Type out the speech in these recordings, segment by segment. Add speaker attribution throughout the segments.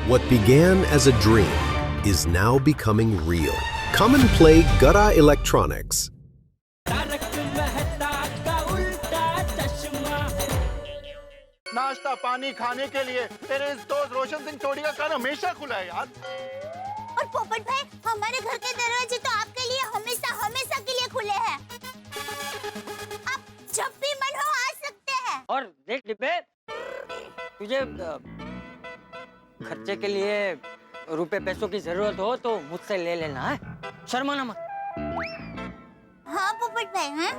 Speaker 1: What began as a dream is now becoming real. Come and play Gada Electronics.
Speaker 2: नाश्ता पानी खाने के लिए तेरे इस दोस्त रोशन सिंह सोडी का कान हमेशा खुला है यार।
Speaker 3: और पोपट भाई, हमारे घर के दरवाजे तो आपके लिए हमेशा हमेशा के लिए खुले हैं। आप जब भी मन हो आ सकते हैं।
Speaker 4: और देख डिब्बे, तुझे खर्चे के लिए रुपए पैसों की जरूरत हो तो मुझसे ले लेना है, शर्माना मत।
Speaker 3: हाँ पोपट भाई, हाँ?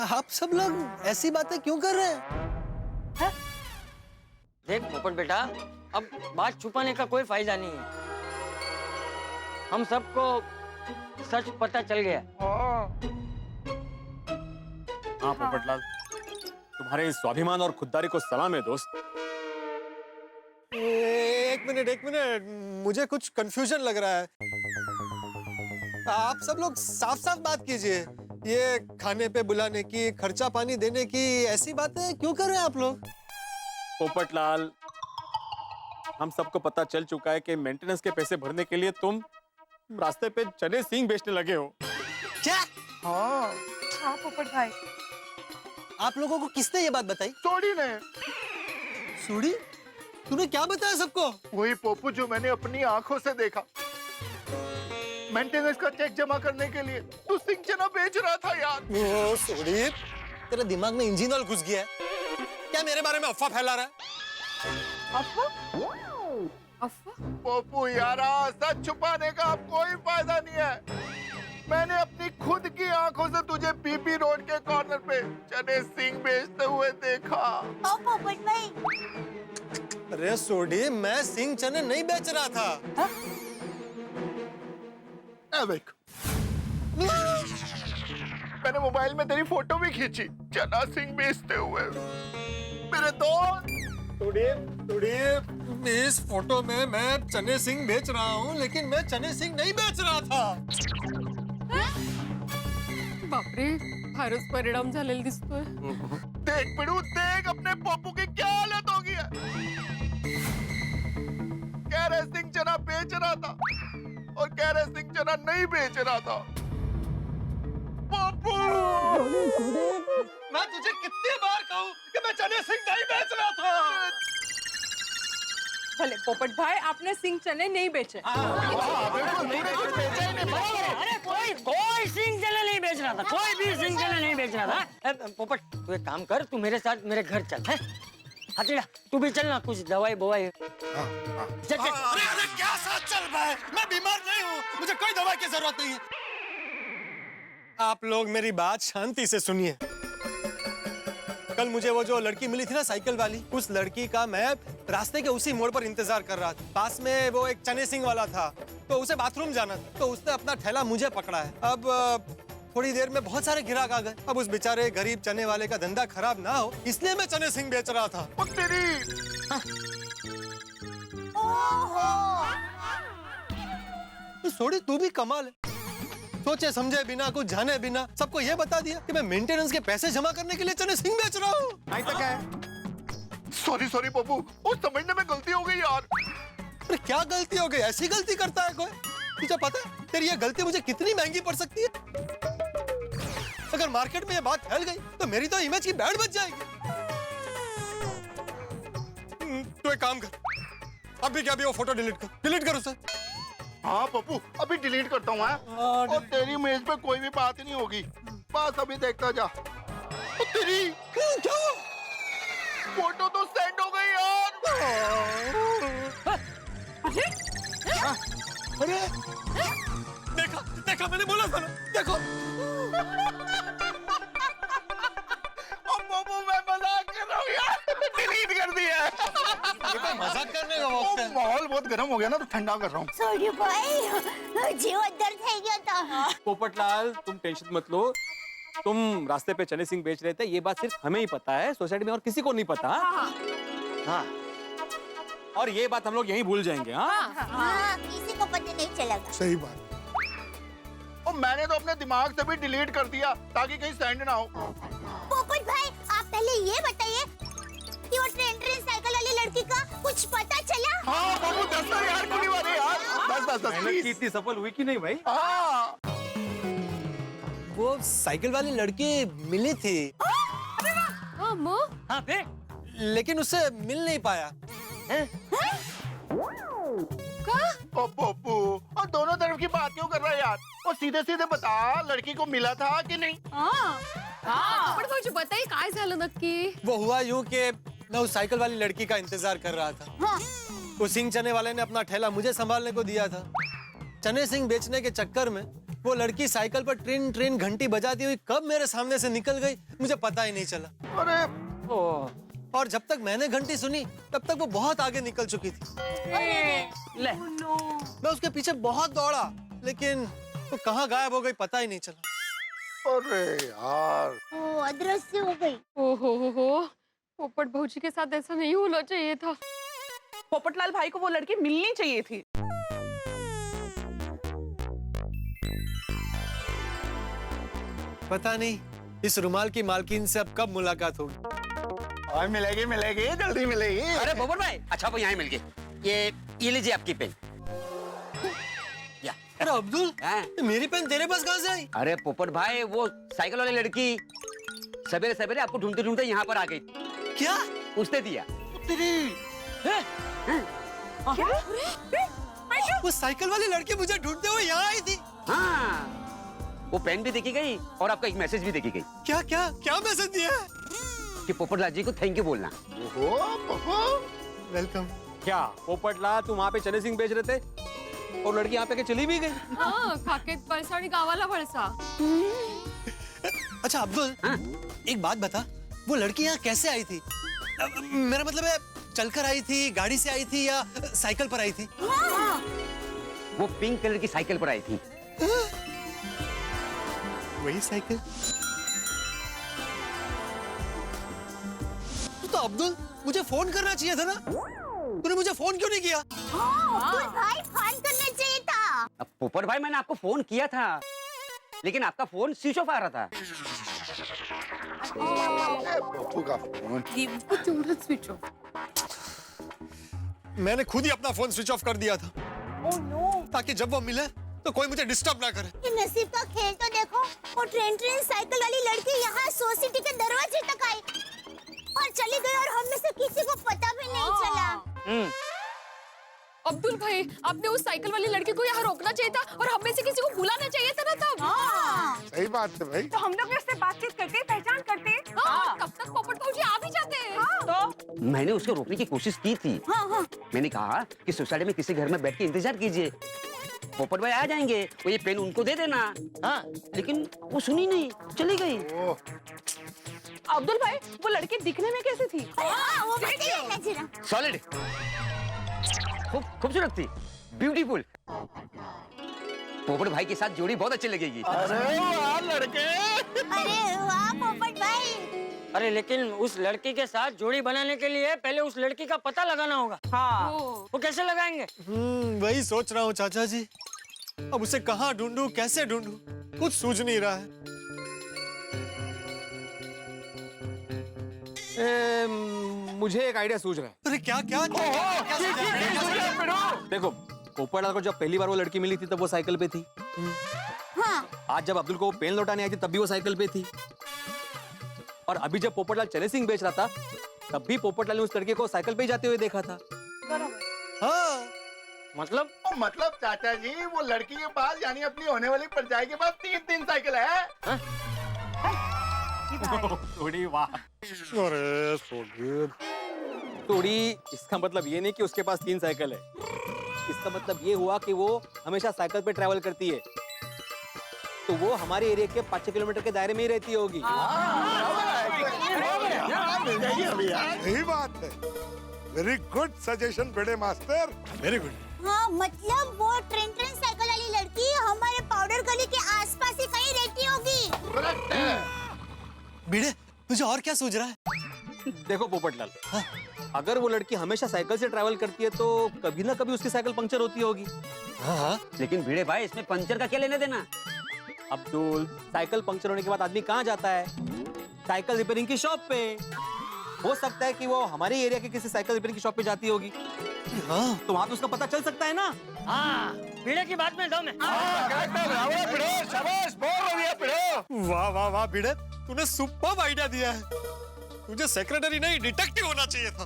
Speaker 5: आप सब लोग ऐसी बातें क्यों कर रहे हैं?
Speaker 4: देख पोपट बेटा, अब बात छुपाने का कोई फायदा नहीं है। हम सबको सच पता चल गया।
Speaker 6: हाँ पोपटलाल, तुम्हारे इस स्वाभिमान और खुददारी को सलाम है दोस्त।
Speaker 5: एक मिनट, मुझे कुछ कंफ्यूजन लग रहा है। आप सब लोग साफ साफ बात कीजिए। ये खाने पे बुलाने की, खर्चा पानी देने की ऐसी बातें क्यों कर रहे हैं आप लोग?
Speaker 6: पोपटलाल, हम सबको पता चल चुका है कि मेंटेनेंस के पैसे भरने के लिए तुम रास्ते पे चने सींग बेचने लगे हो।
Speaker 5: क्या?
Speaker 7: हाँ पोपट भाई।
Speaker 5: आप लोगों को किसने ये बात बताई?
Speaker 2: सोडी ने।
Speaker 5: सूड़ी, तूने क्या बताया सबको?
Speaker 2: वही पोपू जो मैंने अपनी आंखों से देखा। मेंटेनेंस का चेक जमा करने के लिए तू सिंह चना बेच रहा था यार।
Speaker 5: ओ सूड़ी, तेरे दिमाग में इंजन ऑयल घुस गया है क्या? मेरे बारे में अफवाह फैला रहा है?
Speaker 7: अफवाह?
Speaker 2: पोपू यारा, सच छुपाने का अब कोई फायदा नहीं है। मैंने अपनी खुद की आंखों से तुझे पीपी रोड के कॉर्नर पे चने सिंह बेचते हुए देखा।
Speaker 3: ओ पोपट भाई,
Speaker 5: अरे सोडी, मैं सिंह चने नहीं बेच रहा था।
Speaker 2: देख, मैंने मोबाइल में तेरी फोटो भी खींची चना सिंह बेचते हुए। मेरे दोस्त
Speaker 5: इस फोटो में मैं चने सिंह बेच रहा हूँ, लेकिन मैं चने सिंह नहीं बेच रहा था।
Speaker 7: बापरे, फारच परिणाम झालेला दिसतोय।
Speaker 2: देख पिड़ू, देख अपने पप्पू की क्या हालत होगी है। कह रहे सिंह चना बेच रहा था और कह रहे सिंह चना नहीं बेच रहा था। पप्पू,
Speaker 5: मैं तुझे कितनी बार कहूँ कि मैं चने सिंह नहीं बेच रहा था।
Speaker 7: भले पोपट भाई, आपने सिंह चने नहीं बेचे।
Speaker 4: अरे कोई सिंह चने नहीं बेच रहा था, कोई भी सिंह चने नहीं बेच रहा था। पोपट, तू एक काम कर, तू मेरे साथ मेरे घर चल है। हतीड़ा, तू भी चलना, कुछ दवाई बवाई। चल।
Speaker 5: अरे क्या साथ चल रहा है? मैं बीमार नहीं हूँ, मुझे कोई दवा की जरूरत नहीं है। आप लोग मेरी बात शांति से सुनिए। कल मुझे वो जो लड़की मिली थी ना, साइकिल वाली, उस लड़की का मैं रास्ते के उसी मोड़ पर इंतजार कर रहा था। पास में वो एक चने सिंह वाला था, तो उसे बाथरूम जाना था, तो उसने अपना ठेला मुझे पकड़ा है। अब थोड़ी देर में बहुत सारे ग्राहक आ गए। अब उस बेचारे गरीब चने वाले का धंधा खराब ना हो, इसलिए मैं चने सिंह बेच रहा था। तो सोडी, तू भी कमाल है। सोचे समझे बिना, कुछ जाने बिना सबको ये बता दिया कि मैं मेंटेनेंस के पैसे जमा करने के लिए चने सिंह बेच रहा हूँ।
Speaker 2: नहीं तो क्या है? सॉरी पप्पू, वो समझने में गलती हो गई यार।
Speaker 5: अरे क्या गलती हो गई? ऐसी गलती करता है कोई? तुझे पता है तेरी ये गलती मुझे कितनी महंगी पड़ सकती है? अगर मार्केट में ये बात फैल गई तो मेरी तो इमेज की बैंड बच जाएगी। तू एक काम कर, अभी क्या अभी वो फोटो डिलीट कर उसे।
Speaker 2: हाँ पप्पू, अभी डिलीट करता हूँ। और तेरी मेज पे कोई भी बात नहीं होगी, बस अभी देखता जा। तेरी
Speaker 5: क्या
Speaker 2: फोटो तो सेंड हो गई यार।
Speaker 5: अरे देखा मैंने बोला था ना, देखो।
Speaker 2: पप्पू, मैं मजाक कर रहा हूँ यार, डिलीट कर दिया।
Speaker 5: मजाक करने का वक्त है।
Speaker 2: माहौल बहुत गर्म हो गया ना, तो ठंडा कर रहा हूँ।
Speaker 3: सोडी भाई, जीव दर्द થઈ गया था।
Speaker 6: पोपटलाल, तुम टेंशन मत लो। तुम रास्ते पे चने सिंह बेच रहे थे, ये बात सिर्फ हमें ही पता है, सोसाइटी में और किसी को नहीं पता। हाँ, और ये बात हम लोग यहीं भूल जाएंगे।
Speaker 3: हाँ, किसी को पता नहीं चलेगा।
Speaker 2: सही बात। और मैंने तो अपने दिमाग से भी डिलीट कर दिया ताकि कहीं सेंड ना हो।
Speaker 3: पोपट भाई, आप पहले ये बताइए कि वो ट्रेन साइकिल वाली लड़की का कुछ पता चला?
Speaker 2: हाँ 10
Speaker 6: मेहनत की
Speaker 2: 20।
Speaker 6: इतनी सफल हुई कि नहीं भाई?
Speaker 2: हाँ
Speaker 5: वो साइकिल वाली लड़की मिली थी,
Speaker 7: हाँ माँ
Speaker 4: हाँ फिर
Speaker 5: लेकिन उससे मिल नहीं पाया।
Speaker 2: ओ पप्पू, और दोनों तरफ की बात क्यों कर रहा है यार? और सीधे सीधे बता, लड़की को मिला था कि नहीं?
Speaker 7: पोपट भाऊजी बताइए काय झालं नक्की.
Speaker 5: वो हुआ यूं कि मैं उस साइकिल वाली लड़की का इंतजार कर रहा था।
Speaker 3: हाँ।
Speaker 5: वो सिंह चने वाले ने अपना ठेला मुझे संभालने को दिया था। चने सिंह बेचने के चक्कर में वो लड़की साइकिल पर ट्रिन ट्रिन घंटी बजाती हुई कब मेरे सामने से निकल गई मुझे पता ही नहीं चला।
Speaker 2: अरे
Speaker 5: और जब तक मैंने घंटी सुनी तब तक वो बहुत आगे निकल चुकी थी।
Speaker 4: ले
Speaker 5: मैं उसके पीछे बहुत दौड़ा, लेकिन वो कहाँ गायब हो गई पता ही नहीं चला।
Speaker 2: अरे यार,
Speaker 3: वो अदृश्य हो गई।
Speaker 7: हो पोपट भाऊजी के साथ ऐसा नहीं होना चाहिए था.
Speaker 8: पोपटलाल भाई को वो लड़की मिलनी चाहिए थी.
Speaker 5: पता नहीं इस रुमाल की मालकिन से अब कब मुलाकात होगी।
Speaker 2: और मिलेगी मिलेगी, जल्दी मिलेगी।
Speaker 9: अरे पोपट भाई, अच्छा वो यहाँ मिल गए. ये लीजिए आपकी पेन.
Speaker 5: अरे अब्दुल,
Speaker 9: हाँ?
Speaker 5: ये मेरी पेन तेरे पास कहाँ से आई?
Speaker 9: अरे पोपट भाई, वो साइकिल वाली लड़की सवेरे सवेरे आपको ढूंढते ढूंढते यहाँ पर आ गई.
Speaker 5: क्या?
Speaker 9: उसने दिया.
Speaker 5: वो साइकिल वाली लड़की मुझे ढूंढते हुए यहाँ आई थी।
Speaker 9: हाँ, वो पेन भी देखी गई और आपका एक मैसेज भी देखी गई
Speaker 5: क्या क्या क्या मैसेज दिया है?
Speaker 9: कि पोपटलाल जी को थैंक यू बोलना.
Speaker 2: ओहो, पप्पू।
Speaker 5: वेलकम।
Speaker 6: क्या पोपटला, तुम वहाँ पे चने सिंह बेच रहे थे और लड़की यहाँ पे के चली भी गई?
Speaker 7: हाँ काकेत पळसा आणि गावाला वळसा.
Speaker 5: अच्छा अब्दुल,
Speaker 9: हाँ?
Speaker 5: एक बात बता, वो लड़की यहाँ कैसे आई थी? मेरा मतलब है, चलकर आई थी, गाड़ी से आई थी या साइकिल पर आई थी?
Speaker 9: वो पिंक कलर की साइकिल पर आई थी.
Speaker 5: वही साइकिल? तो अब्दुल, मुझे फोन करना चाहिए था ना? तूने मुझे फोन क्यों नहीं किया?
Speaker 3: अब्दुल भाई फोन करना चाहिए था।
Speaker 9: अब पोपट भाई, मैंने आपको फोन किया था लेकिन आपका फोन स्विच ऑफ आ रहा था.
Speaker 2: पप्पू का फोन।
Speaker 7: तेवढंच स्विच ऑफ.
Speaker 5: मैंने खुद ही अपना फोन स्विच ऑफ कर दिया था,
Speaker 3: ओह नो,
Speaker 5: ताकि जब वो मिले तो कोई मुझे डिस्टर्ब ना करे।
Speaker 3: ये नसीब का खेल तो देखो, वो ट्रेन साइकिल वाली लड़की यहाँ सोसाइटी के दरवाजे तक आई और चली गई और हम में से किसी को पता भी नहीं चला।
Speaker 7: अब्दुल भाई, आपने उस साइकिल वाली लड़की को यहाँ रोकना चाहिए था और हमें से किसी को बुलाना चाहिए था ना तब.
Speaker 2: सही बात है भाई।
Speaker 8: तो हम लोग इससे बातचीत करते, पहचान करते.
Speaker 7: हाँ, तब तक पोपट भाऊजी आ भी जाते.
Speaker 8: तो
Speaker 9: मैंने उसको रोकने की कोशिश की थी. मैंने कहा कि सोसाइटी में किसी घर में बैठ के इंतजार कीजिए, पोपट भाई आ जाएंगे, वो ये पेन उनको दे देना. हाँ, लेकिन वो सुनी नहीं, चली गई.
Speaker 8: अब्दुल भाई, वो लड़की दिखने में कैसी थी?
Speaker 3: हाँ, वो बताइए ना जरा।
Speaker 9: सॉलिड, खूबसूरत थी, ब्यूटीफुल. पोपट भाई के साथ जोड़ी बहुत अच्छी लगेगी.
Speaker 2: अरे वाह लड़के।
Speaker 3: अरे वाह पोपट भाई।
Speaker 4: अरे लेकिन उस लड़की के साथ जोड़ी बनाने के लिए पहले उस लड़की का पता लगाना होगा.
Speaker 8: हाँ.
Speaker 4: वो कैसे लगाएंगे?
Speaker 5: वही सोच रहा हूँ चाचा जी, अब उसे कहाँ ढूंढूं, कैसे ढूंढूं, कुछ सूझ नहीं रहा है।
Speaker 6: मुझे एक आइडिया सूझ रहा है.
Speaker 5: अरे क्या क्या क्या
Speaker 6: देखो, पोपटलाल को जब पहली बार वो लड़की मिली थी तब वो साइकिल पे थी.
Speaker 3: हाँ,
Speaker 6: आज जब अब्दुल को वो पेन लौटाने आई थी तब भी वो साइकिल पे थी. और अभी जब पोपटलाल चने सिंह बेच रहा था तब भी पोपटलाल ने उस लड़के को साइकिल पे ही जाते हुए देखा था.
Speaker 5: हाँ,
Speaker 4: मतलब
Speaker 2: मतलब चाचा जी, वो लड़की के पास यानी अपनी होने वाली परजाई के पास 3 साइकिल है।
Speaker 6: थोड़ी वाह.
Speaker 5: अरे so good।
Speaker 6: थोड़ी, इसका मतलब ये नहीं कि उसके पास 3 साइकिल है. इसका मतलब ये हुआ कि वो हमेशा साइकिल पे ट्रैवल करती है, तो वो हमारे एरिया के 5 किलोमीटर के दायरे में ही रहती होगी.
Speaker 2: मिल जाएगी अभी यार।
Speaker 10: यही बात है। वेरी गुड सजेशन बड़े मास्टर, वेरी गुड।
Speaker 3: हाँ मतलब वो ट्रेन साइकिल वाली लड़की हमारे पाउडर गली के आसपास ही कहीं रहती होगी।
Speaker 5: भिड़े, तुझे और क्या सूझ रहा है?
Speaker 6: देखो पोपटलाल, अगर वो लड़की हमेशा साइकिल से ट्रैवल करती है तो कभी ना कभी उसकी साइकिल पंक्चर होती होगी.
Speaker 5: हाँ,
Speaker 9: लेकिन भिड़े भाई, इसमें पंचर का क्या लेने देना?
Speaker 6: अब्दुल, साइकिल पंक्चर होने के बाद आदमी कहाँ जाता है? साइकिल रिपेयरिंग की शॉप पे. हो सकता है कि वो हमारे एरिया के किसी साइकिल रिपेयरिंग की शॉप पे जाती होगी। हाँ, तो वहाँ पे उसका पता चल सकता है ना।
Speaker 4: हाँ, भिड़े की बात में दम है।
Speaker 2: शाबाश, बहुत बढ़िया भिड़ो।
Speaker 5: वाह वाह वाह भिड़े, तूने सुपर्ब आइडिया दिया है। तुझे सेक्रेटरी नहीं डिटेक्टिव होना चाहिए था।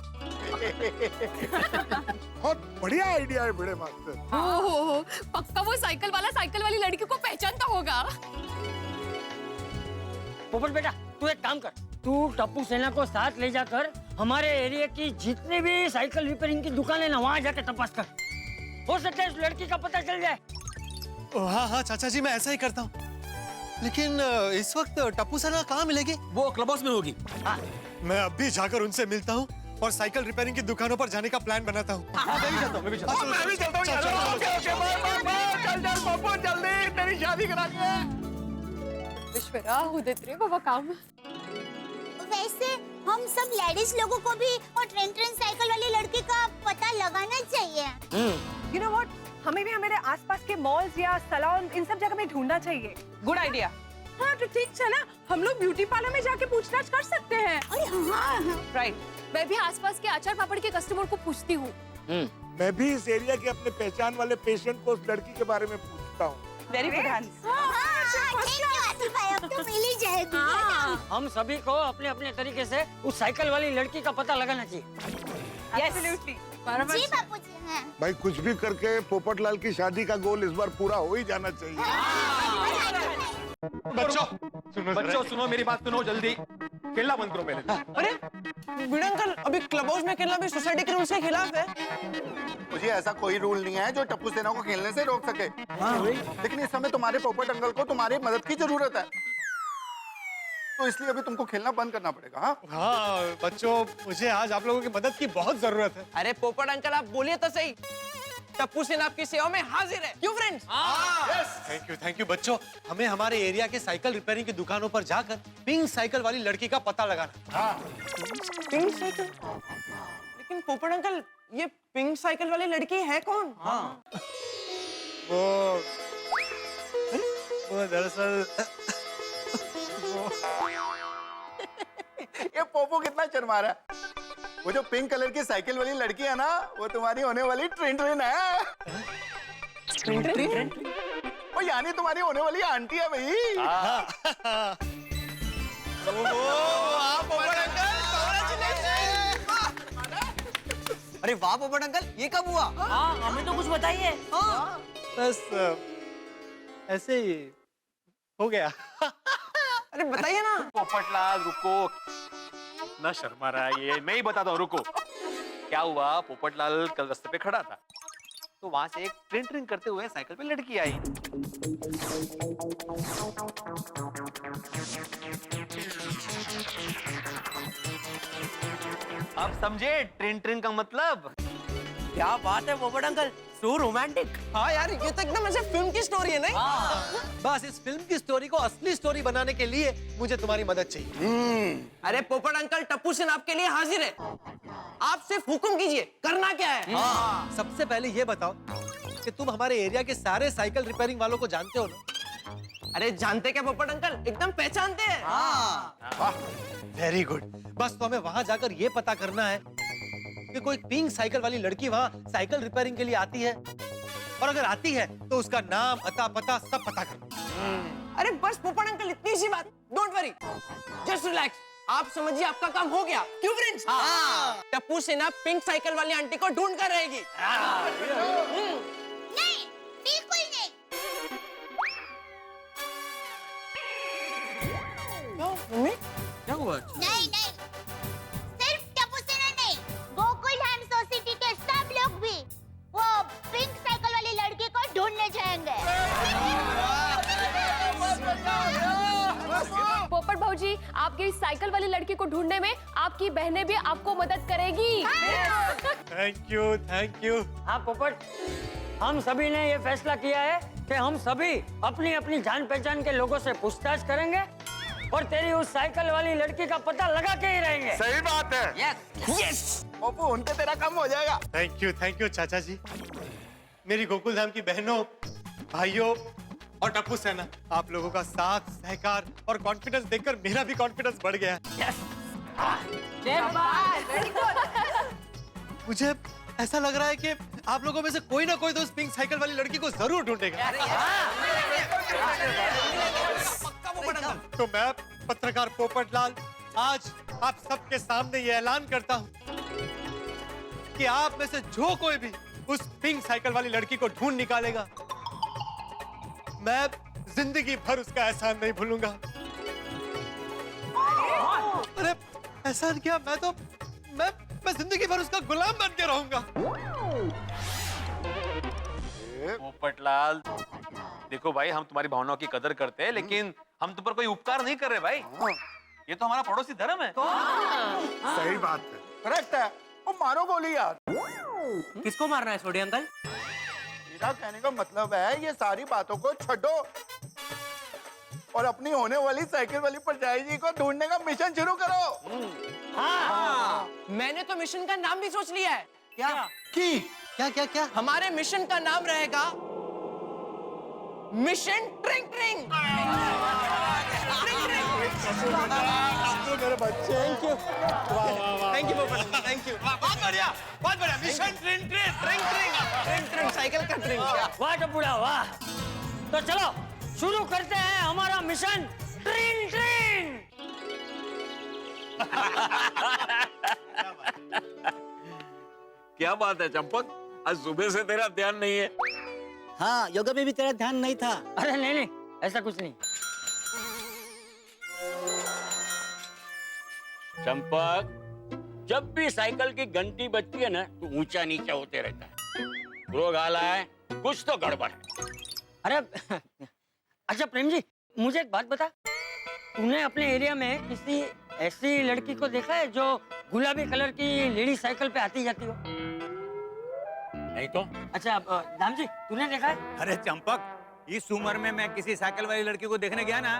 Speaker 10: बहुत बढ़िया आइडिया है भिड़े मास्टर।
Speaker 7: ओहो, पक्का वो साइकिल वाला साइकिल वाली लड़की को पहचानता होगा।
Speaker 4: पोपट बेटा, तू एक काम कर, तू टप्पू सेना को साथ ले जाकर हमारे एरिया की जितनी भी साइकिल रिपेयरिंग की दुकान है ना, वहाँ जाके तपास कर। हो सकता है उस लड़की का पता चल जाए।
Speaker 5: हाँ हाँ चाचा जी, मैं ऐसा ही करता हूँ। लेकिन इस वक्त टप्पू सेना कहाँ मिलेगी?
Speaker 6: वो क्लब हाउस में होगी।
Speaker 4: हाँ,
Speaker 5: मैं अभी जाकर उनसे मिलता हूँ और साइकिल रिपेयरिंग की दुकानों पर जाने का प्लान बनाता हूँ।
Speaker 6: मैं भी चलता हूँ, मैं भी चलता हूँ।
Speaker 2: मैं भी चलता हूँ। चल चल पप्पू, जल्दी तेरी शादी करानी है।
Speaker 7: विश्वरा होदेत रे बाबा काम।
Speaker 3: वैसे हम सब लेडीज लोगों को भी और ट्रेन साइकिल वाली लड़की का पता लगाना चाहिए।
Speaker 8: यू नो व्हाट, हमें भी हमारे आसपास के मॉल्स या सैलून इन सब जगह में ढूंढना चाहिए।
Speaker 11: Good idea.
Speaker 8: हाँ तो ठीक है ना, हम लोग ब्यूटी पार्लर में जाके पूछताछ कर सकते हैं।
Speaker 3: अरे हाँ,
Speaker 8: राइट।
Speaker 7: मैं भी आसपास के अचार पापड़ के कस्टमर को पूछती हूँ।
Speaker 10: मैं भी इस एरिया के अपने पहचान वाले पेशेंट को उस लड़की के बारे में पूछता हूँ।
Speaker 8: Very good hands.
Speaker 3: ठीक है आसिफ भाई, अब तो मिल ही जाएगी।
Speaker 4: हम सभी को अपने अपने तरीके से उस साइकिल वाली लड़की का पता लगाना चाहिए।
Speaker 8: एब्सोल्युटली।
Speaker 3: जी बापू जी। हाँ।
Speaker 10: भाई कुछ भी करके पोपटलाल की शादी का गोल इस बार पूरा हो ही जाना चाहिए।
Speaker 6: बच्चों सुनो, मेरी बात सुनो जल्दी। खेलना बंद करो पहले।
Speaker 11: अरे भिड़े अंकल, अभी क्लब हाउस में खेलना भी सोसाइटी के रूल्स के खिलाफ है।
Speaker 2: मुझे ऐसा कोई रूल नहीं है जो टप्पू सेना को खेलने से रोक सके। लेकिन इस समय तुम्हारे पोपट अंकल को तुम्हारी मदद की जरूरत है, तो इसलिए अभी तुमको खेलना बंद करना पड़ेगा। हाँ
Speaker 5: हाँ बच्चों, मुझे आज आप लोगों की मदद की बहुत जरूरत है।
Speaker 11: अरे पोपट अंकल, आप बोलिए तो सही। टप्पू सेना आपकी सेवा में हाजिर है। क्यों फ्रेंड्स?
Speaker 5: थैंक यू बच्चों। हमें हमारे एरिया के साइकिल रिपेयरिंग की दुकानों पर जाकर पिंक साइकिल वाली लड़की का पता लगाना।
Speaker 11: Pink cycle? लेकिन पोपट अंकल, ये पिंक साइकिल वाली लड़की है कौन?
Speaker 5: वो दरअसल
Speaker 2: ये पोपो कितना शर्मा रहा है। वो जो पिंक कलर की साइकिल वाली लड़की है ना, वो तुम्हारी होने वाली ट्रेन है। वो यानी तुम्हारी होने वाली आंटी है भाई।
Speaker 11: अरे वाह पोपट अंकल, ये कब हुआ?
Speaker 8: हमें तो कुछ बताइए।
Speaker 5: बस ऐसे ही हो गया।
Speaker 11: अरे बताइए ना।
Speaker 6: पोपटलाल रुको, ना शर्मा रहा है ये, मैं ही बताता हूँ, रुको। क्या हुआ, पोपटलाल कल रास्ते पे खड़ा था, तो वहां से एक ट्रिन ट्रिन करते हुए साइकिल पे लड़की आई। अब समझे ट्रिन ट्रिन का मतलब?
Speaker 11: क्या बात है पोपट अंकल, सो रोमांटिक। हाँ यार, ये तो एकदम ऐसे फिल्म की स्टोरी है नहीं?
Speaker 5: बस इस फिल्म की स्टोरी को असली स्टोरी बनाने के लिए मुझे तुम्हारी मदद चाहिए।
Speaker 11: अरे पोपट अंकल, टप्पू सेना आपके लिए हाजिर है। आप सिर्फ हुक्म कीजिए, करना क्या है?
Speaker 5: सबसे पहले ये बताओ कि तुम हमारे एरिया के सारे साइकिल रिपेयरिंग वालों को जानते हो ना?
Speaker 11: अरे जानते क्या पोपट अंकल, एकदम पहचानते हैं।
Speaker 5: Very good. बस तो हमें वहां जाकर ये पता करना है कि कोई पिंक साइकिल वाली लड़की वहां साइकिल रिपेयरिंग के लिए आती है, और अगर आती है तो उसका नाम, अता, पता सब पता करना।
Speaker 11: अरे बस पोपट अंकल, इतनी सी बात, डोंट वरी, जस्ट रिलैक्स। आप समझिए आपका काम हो गया। क्यों फ्रेंड्स? टप्पू सेना पिंक साइकिल वाली आंटी को ढूंढ कर रहेगी।
Speaker 3: नहीं, बिल्कुल नहीं।
Speaker 11: मम्मी
Speaker 6: क्या हुआ?
Speaker 3: नहीं नहीं, सिर्फ टप्पू सेना नहीं, गोकुलधाम सोसाइटी के सब लोग भी वो पिंक साइकिल वाली लड़की को ढूंढने जाएंगे।
Speaker 7: पोपट भाऊजी, आपकी इस साइकिल वाली लड़की को ढूंढने में आपकी बहनें भी आपको मदद करेगी।
Speaker 5: Thank you, thank you.
Speaker 4: हाँ पोपट, हम सभी ने ये फैसला किया है कि हम सभी अपनी अपनी जान पहचान के लोगों से पूछताछ करेंगे और तेरी उस साइकिल वाली लड़की का पता लगा के ही रहेंगे।
Speaker 2: सही बात है।
Speaker 11: यस।
Speaker 2: पोपो, उनके तेरा काम हो जाएगा।
Speaker 5: थैंक यू चाचा जी। मेरी गोकुलधाम की बहनों, भाइयों और टप्पू सेना, आप लोगों का साथ, सहकार और कॉन्फिडेंस देखकर मेरा भी कॉन्फिडेंस बढ़ गया। मुझे ऐसा लग रहा है कि आप लोगों में से कोई ना कोई तो उस पिंक साइकिल वाली लड़की को जरूर ढूंढेगा। तो मैं पत्रकार पोपटलाल आज आप सबके सामने ये ऐलान करता हूँ कि आप में से जो कोई भी उस पिंक साइकिल वाली लड़की को ढूंढ निकालेगा, मैं जिंदगी भर उसका एहसान नहीं भूलूंगा। अरे एहसान क्या, मैं जिंदगी भर उसका गुलाम बन के रहूंगा।
Speaker 6: पोपटलाल, देखो भाई, हम तुम्हारी भावनाओं की कदर करते हैं, लेकिन हम तुम पर कोई उपकार नहीं कर रहे भाई। ये तो हमारा पड़ोसी धर्म है।
Speaker 10: सही बात है।
Speaker 2: करेक्ट है। वो मारो गोली यार।
Speaker 11: किसको मारना है सोडी अंकल?
Speaker 2: मेरा कहने का मतलब है ये सारी बातों को छोड़ो और अपनी होने वाली साइकिल वाली परजाई जी को ढूंढने का मिशन शुरू करो।
Speaker 11: मैंने तो मिशन का नाम भी सोच लिया है। क्या?
Speaker 5: क्या?
Speaker 11: हमारे मिशन का नाम रहेगा मिशन ट्रिंग ट्रिंग।
Speaker 2: मेरे बच्चे।
Speaker 5: Thank you Popatlal, thank you. बहुत बढ़िया। मिशन ट्रिंग ट्रिंग
Speaker 11: साइकिल का ट्रिंग।
Speaker 4: वाह टपुड़ा वाह। तो चलो शुरू करते हैं हमारा मिशन ट्रिन ट्रिन।
Speaker 12: क्या बात है चंपक, आज सुबह से तेरा ध्यान नहीं है।
Speaker 13: हाँ, योगा में भी तेरा ध्यान नहीं था।
Speaker 4: अरे नहीं, ऐसा कुछ नहीं।
Speaker 12: चंपक, जब भी साइकिल की घंटी बजती है ना, तो ऊंचा नीचा होते रहता है। रोग आला है, कुछ तो गड़बड़ है।
Speaker 4: अरे अच्छा प्रेम जी, मुझे एक बात बता, तूने अपने एरिया में किसी ऐसी लड़की को देखा है जो गुलाबी कलर की लेडी साइकिल पे आती जाती हो?
Speaker 12: नहीं तो।
Speaker 4: अच्छा धाम जी, तूने देखा है?
Speaker 14: अरे चंपक, इस उम्र में मैं किसी साइकिल वाली लड़की को देखने गया ना,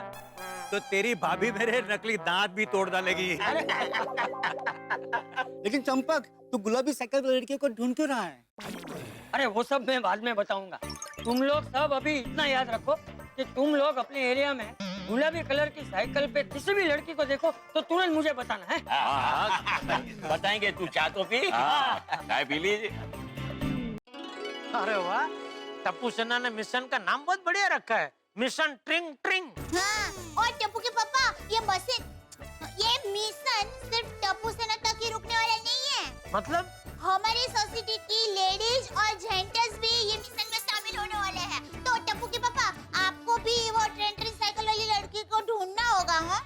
Speaker 14: तो तेरी भाभी मेरे नकली दांत भी तोड़ डालेगी।
Speaker 13: लेकिन चंपक, तू गुलाबी साइकिल वाली लड़की को ढूंढ क्यों रहा है?
Speaker 4: अरे वो सब मैं बाद में बताऊंगा। तुम लोग सब अभी इतना याद रखो कि तुम लोग अपने एरिया में गुलाबी कलर की साइकिल पे किसी भी लड़की को देखो तो तुरंत मुझे बताना है।
Speaker 12: बताएंगे, तू चाह तो पी। चाय पी लीजिए।
Speaker 15: अरे वाह, टप्पू सेना ने मिशन का नाम बहुत बढ़िया रखा है, मिशन ट्रिंग ट्रिंग।
Speaker 3: हाँ, और टप्पू के पापा, ये मिशन सिर्फ टप्पू सेना तक ही रुकने वाला नहीं है।
Speaker 15: मतलब?
Speaker 3: हमारी सोसाइटी की लेडीज और जेंटल्स भी ये मिशन में शामिल होने वाले हैं। तो टप्पू के पापा, आपको भी वो ट्रेन साइकिल वाली लड़की को ढूंढना होगा। हाँ?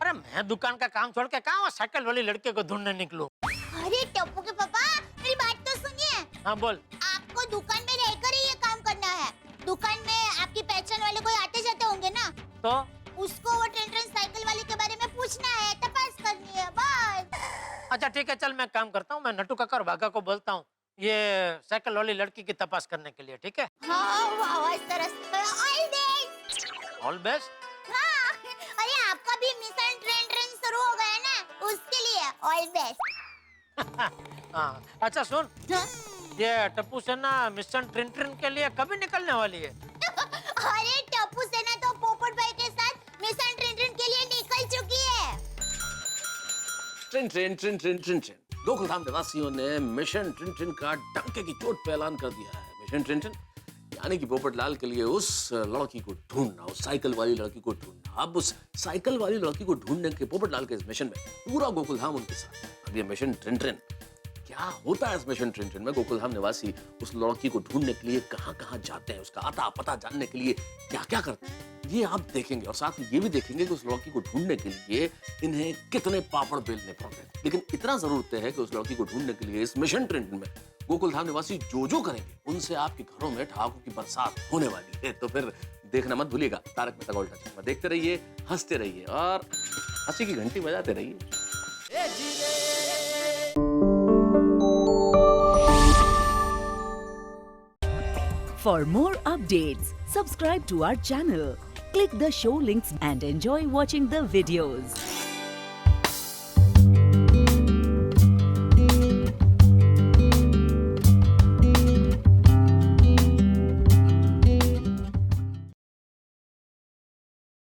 Speaker 15: अरे मैं दुकान का काम छोड़ के कहाँ साइकिल वाली लड़के को ढूंढने निकलूं?
Speaker 3: अरे टप्पू के पापा, मेरी बात तो सुनिए।
Speaker 15: हाँ बोल।
Speaker 3: आपको दुकान में रहकर ही ये काम करना है। दुकान में आपकी पहचान वाले कोई आते जाते होंगे ना,
Speaker 15: तो
Speaker 3: उसको वो ट्रेन साइकिल वाले के बारे में पूछना है, तपास करनी है बस।
Speaker 15: अच्छा ठीक है, चल मैं काम करता हूँ, मैं नट्टू काका और भागा को बोलता हूँ ये साइकिल वाली लड़की की तपास करने के लिए, ठीक है?
Speaker 3: हाँ, वाह, सरस। All best.
Speaker 15: All best.
Speaker 3: हाँ, अरे आपका भी मिशन ट्रेन शुरू हो गया ना, उसके लिए ऑल बेस्ट।
Speaker 15: हाँ, अच्छा सुन, ये टप्पू सेना मिशन ट्रिन के लिए कभी निकलने वाली है?
Speaker 3: अरे टप्पू सेना तो पोपट भाई के साथ मिशन ट्रिन के लिए निकल चुकी है।
Speaker 16: ट्रिन। गोकुलधाम निवासियों ने मिशन ट्रिन का डंके की चोट पे ऐलान कर दिया है। मिशन ट्रिन यानी कि पोपटलाल के लिए उस लड़की को ढूंढना, उस साइकिल वाली लड़की को ढूंढना। अब उस साइकिल वाली लड़की को ढूंढने के पोपटलाल के इस मिशन में पूरा गोकुलधाम उनके साथ। अब ये मिशन ट्रिन क्या होता है? इस मिशन ट्रिन में गोकुलधाम निवासी उस लड़की को ढूंढने के लिए कहाँ जाते हैं, उसका आता पता जानने के लिए क्या करते हैं, ये आप देखेंगे। और साथ ही ये भी देखेंगे कि उस लड़की को ढूंढने के लिए इन्हें कितने पापड़ बेलने पड़ रहे। लेकिन इतना जरूर तय है कि उस लड़की को ढूंढने के लिए इस मिशन ट्रिन में गोकुलधाम निवासी जो करेंगे, उनसे आपके घरों में ठहाकों की बरसात होने वाली है। तो फिर देखना मत भूलिएगा तारक मेहता का उल्टा चश्मा। देखते रहिए, हंसते रहिए और हंसी की घंटी बजाते रहिए।
Speaker 17: For more updates, subscribe to our channel, click the show links and enjoy watching the videos.